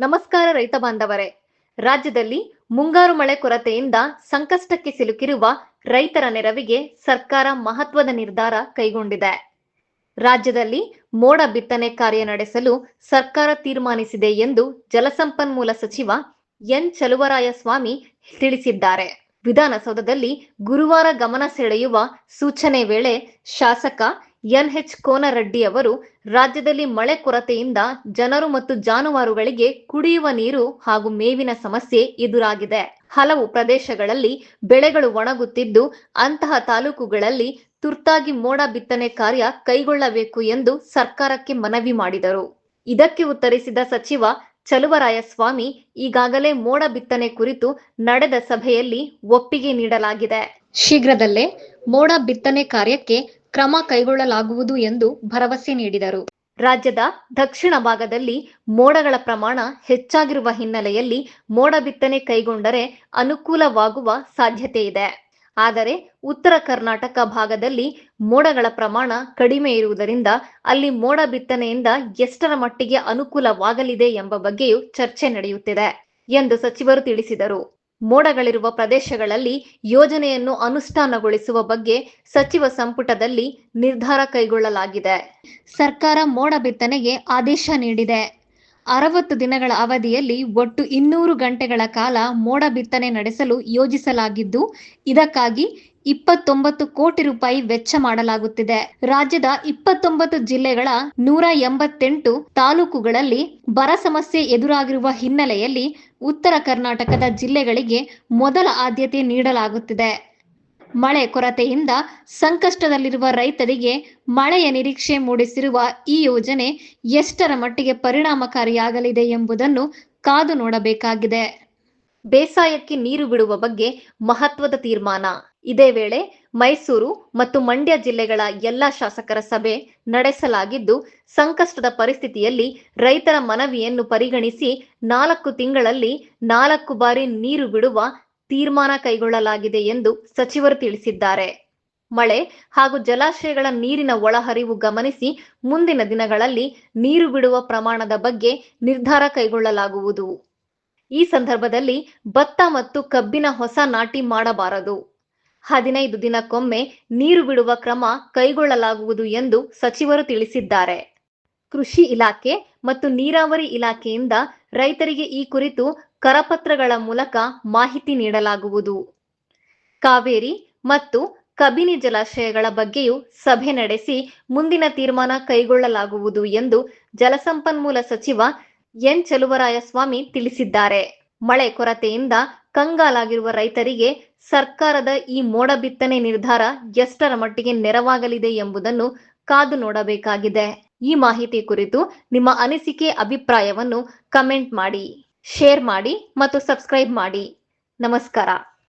ನಮಸ್ಕಾರ ರೈತ ಬಾಂಧವರೇ. ರಾಜ್ಯದಲ್ಲಿ ಮುಂಗಾರು ಮಳೆ ಕೊರತೆಯಿಂದ ಸಂಕಷ್ಟಕ್ಕೆ ಸಿಲುಕಿರುವ ರೈತರ ನೆರವಿಗೆ ಸರ್ಕಾರ ಮಹತ್ವದ ನಿರ್ಧಾರ ಕೈಗೊಂಡಿದೆ. ರಾಜ್ಯದಲ್ಲಿ ಮೋಡ ಬಿತ್ತನೆ ಕಾರ್ಯ ನಡೆಸಲು ಸರ್ಕಾರ ತೀರ್ಮಾನಿಸಿದೆ ಎಂದು ಜಲಸಂಪನ್ಮೂಲ ಸಚಿವ ಎನ್ ಚಲುವರಾಯಸ್ವಾಮಿ ತಿಳಿಸಿದ್ದಾರೆ. ವಿಧಾನಸೌಧದಲ್ಲಿ ಗುರುವಾರ ಗಮನ ಸೆಳೆಯುವ ಸೂಚನೆ ವೇಳೆ ಶಾಸಕ ಎನ್ಎಚ್ ಕೋನರೆಡ್ಡಿ ಅವರು ರಾಜ್ಯದಲ್ಲಿ ಮಳೆ ಕೊರತೆಯಿಂದ ಜನರು ಮತ್ತು ಜಾನುವಾರುಗಳಿಗೆ ಕುಡಿಯುವ ನೀರು ಹಾಗೂ ಮೇವಿನ ಸಮಸ್ಯೆ ಎದುರಾಗಿದೆ. ಹಲವು ಪ್ರದೇಶಗಳಲ್ಲಿ ಬೆಳೆಗಳು ಒಣಗುತ್ತಿದ್ದು ಅಂತಹ ತಾಲೂಕುಗಳಲ್ಲಿ ತುರ್ತಾಗಿ ಮೋಡ ಬಿತ್ತನೆ ಕಾರ್ಯ ಕೈಗೊಳ್ಳಬೇಕು ಎಂದು ಸರ್ಕಾರಕ್ಕೆ ಮನವಿ ಮಾಡಿದರು. ಇದಕ್ಕೆ ಉತ್ತರಿಸಿದ ಸಚಿವ ಚಲುವರಾಯಸ್ವಾಮಿ, ಈಗಾಗಲೇ ಮೋಡ ಬಿತ್ತನೆ ಕುರಿತು ನಡೆದ ಸಭೆಯಲ್ಲಿ ಒಪ್ಪಿಗೆ ನೀಡಲಾಗಿದೆ. ಶೀಘ್ರದಲ್ಲೇ ಮೋಡ ಬಿತ್ತನೆ ಕಾರ್ಯಕ್ಕೆ ಕ್ರಮ ಕೈಗೊಳ್ಳಲಾಗುವುದು ಎಂದು ಭರವಸೆ ನೀಡಿದರು. ರಾಜ್ಯದ ದಕ್ಷಿಣ ಭಾಗದಲ್ಲಿ ಮೋಡಗಳ ಪ್ರಮಾಣ ಹೆಚ್ಚಾಗಿರುವ ಹಿನ್ನೆಲೆಯಲ್ಲಿ ಮೋಡ ಬಿತ್ತನೆ ಕೈಗೊಂಡರೆ ಅನುಕೂಲವಾಗುವ ಸಾಧ್ಯತೆ ಇದೆ. ಆದರೆ ಉತ್ತರ ಕರ್ನಾಟಕ ಭಾಗದಲ್ಲಿ ಮೋಡಗಳ ಪ್ರಮಾಣ ಕಡಿಮೆ ಇರುವುದರಿಂದ ಅಲ್ಲಿ ಮೋಡ ಬಿತ್ತನೆಯಿಂದ ಎಷ್ಟರ ಮಟ್ಟಿಗೆ ಅನುಕೂಲವಾಗಲಿದೆ ಎಂಬ ಬಗ್ಗೆಯೂ ಚರ್ಚೆ ನಡೆಯುತ್ತಿದೆ ಎಂದು ಸಚಿವರು ತಿಳಿಸಿದರು. ಮೋಡಗಳಿರುವ ಪ್ರದೇಶಗಳಲ್ಲಿ ಯೋಜನೆಯನ್ನು ಅನುಷ್ಠಾನಗೊಳಿಸುವ ಬಗ್ಗೆ ಸಚಿವ ಸಂಪುಟದಲ್ಲಿ ನಿರ್ಧಾರ ಕೈಗೊಳ್ಳಲಾಗಿದೆ. ಸರ್ಕಾರ ಮೋಡ ಬಿತ್ತನೆಗೆ ಆದೇಶ ನೀಡಿದೆ. 60 ದಿನಗಳ ಅವಧಿಯಲ್ಲಿ ಒಟ್ಟು 200 ಗಂಟೆಗಳ ಕಾಲ ಮೋಡ ಬಿತ್ತನೆ ನಡೆಸಲು ಯೋಜಿಸಲಾಗಿದ್ದು, ಇದಕ್ಕಾಗಿ 29 ಕೋಟಿ ರೂಪಾಯಿ ವೆಚ್ಚ ಮಾಡಲಾಗುತ್ತಿದೆ. ರಾಜ್ಯದ 29 ಜಿಲ್ಲೆಗಳ 188 ತಾಲೂಕುಗಳಲ್ಲಿ ಬರ ಸಮಸ್ಯೆ ಎದುರಾಗಿರುವ ಹಿನ್ನೆಲೆಯಲ್ಲಿ ಉತ್ತರ ಕರ್ನಾಟಕದ ಜಿಲ್ಲೆಗಳಿಗೆ ಮೊದಲ ಆದ್ಯತೆ ನೀಡಲಾಗುತ್ತಿದೆ. ಮಳೆ ಕೊರತೆಯಿಂದ ಸಂಕಷ್ಟದಲ್ಲಿರುವ ರೈತರಿಗೆ ಮಳೆಯ ನಿರೀಕ್ಷೆ ಮೂಡಿಸಿರುವ ಈ ಯೋಜನೆ ಎಷ್ಟರ ಮಟ್ಟಿಗೆ ಪರಿಣಾಮಕಾರಿಯಾಗಲಿದೆ ಎಂಬುದನ್ನು ಕಾದು ನೋಡಬೇಕಾಗಿದೆ. ಬೇಸಾಯಕ್ಕೆ ನೀರು ಬಿಡುವ ಬಗ್ಗೆ ಮಹತ್ವದ ತೀರ್ಮಾನ. ಇದೇ ವೇಳೆ ಮೈಸೂರು ಮತ್ತು ಮಂಡ್ಯ ಜಿಲ್ಲೆಗಳ ಎಲ್ಲ ಶಾಸಕರ ಸಭೆ ನಡೆಸಲಾಗಿದ್ದು, ಸಂಕಷ್ಟದ ಪರಿಸ್ಥಿತಿಯಲ್ಲಿ ರೈತರ ಮನವಿಯನ್ನು ಪರಿಗಣಿಸಿ 4 ತಿಂಗಳಲ್ಲಿ 4 ಬಾರಿ ನೀರು ಬಿಡುವ ತೀರ್ಮಾನ ಕೈಗೊಳ್ಳಲಾಗಿದೆ ಎಂದು ಸಚಿವರು ತಿಳಿಸಿದ್ದಾರೆ. ಮಳೆ ಹಾಗೂ ಜಲಾಶಯಗಳ ನೀರಿನ ಒಳಹರಿವು ಗಮನಿಸಿ ಮುಂದಿನ ದಿನಗಳಲ್ಲಿ ನೀರು ಬಿಡುವ ಪ್ರಮಾಣದ ಬಗ್ಗೆ ನಿರ್ಧಾರ ಕೈಗೊಳ್ಳಲಾಗುವುದು. ಈ ಸಂದರ್ಭದಲ್ಲಿ ಭತ್ತ ಮತ್ತು ಕಬ್ಬಿನ ಹೊಸ ನಾಟಿ ಮಾಡಬಾರದು. 15 ದಿನಕ್ಕೊಮ್ಮೆ ನೀರು ಬಿಡುವ ಕ್ರಮ ಕೈಗೊಳ್ಳಲಾಗುವುದು ಎಂದು ಸಚಿವರು ತಿಳಿಸಿದ್ದಾರೆ. ಕೃಷಿ ಇಲಾಖೆ ಮತ್ತು ನೀರಾವರಿ ಇಲಾಖೆಯಿಂದ ರೈತರಿಗೆ ಈ ಕುರಿತು ಕರಪತ್ರಗಳ ಮೂಲಕ ಮಾಹಿತಿ ನೀಡಲಾಗುವುದು. ಕಾವೇರಿ ಮತ್ತು ಕಬಿನಿ ಜಲಾಶಯಗಳ ಬಗ್ಗೆಯೂ ಸಭೆ ನಡೆಸಿ ಮುಂದಿನ ತೀರ್ಮಾನ ಕೈಗೊಳ್ಳಲಾಗುವುದು ಎಂದು ಜಲಸಂಪನ್ಮೂಲ ಸಚಿವ ಎನ್ ಚಲುವರಾಯಸ್ವಾಮಿ ತಿಳಿಸಿದ್ದಾರೆ. ಮಳೆ ಕೊರತೆಯಿಂದ ಕಂಗಾಲಾಗಿರುವ ರೈತರಿಗೆ ಸರ್ಕಾರದ ಈ ಮೋಡ ಬಿತ್ತನೆ ನಿರ್ಧಾರ ಎಷ್ಟರ ಮಟ್ಟಿಗೆ ನೆರವಾಗಲಿದೆ ಎಂಬುದನ್ನು ಕಾದು ನೋಡಬೇಕಾಗಿದೆ. ಈ ಮಾಹಿತಿ ಕುರಿತು ನಿಮ್ಮ ಅನಿಸಿಕೆ ಅಭಿಪ್ರಾಯವನ್ನು ಕಮೆಂಟ್ ಮಾಡಿ, ಶೇರ್ ಮಾಡಿ ಮತ್ತು ಸಬ್ಸ್ಕ್ರೈಬ್ ಮಾಡಿ. ನಮಸ್ಕಾರ.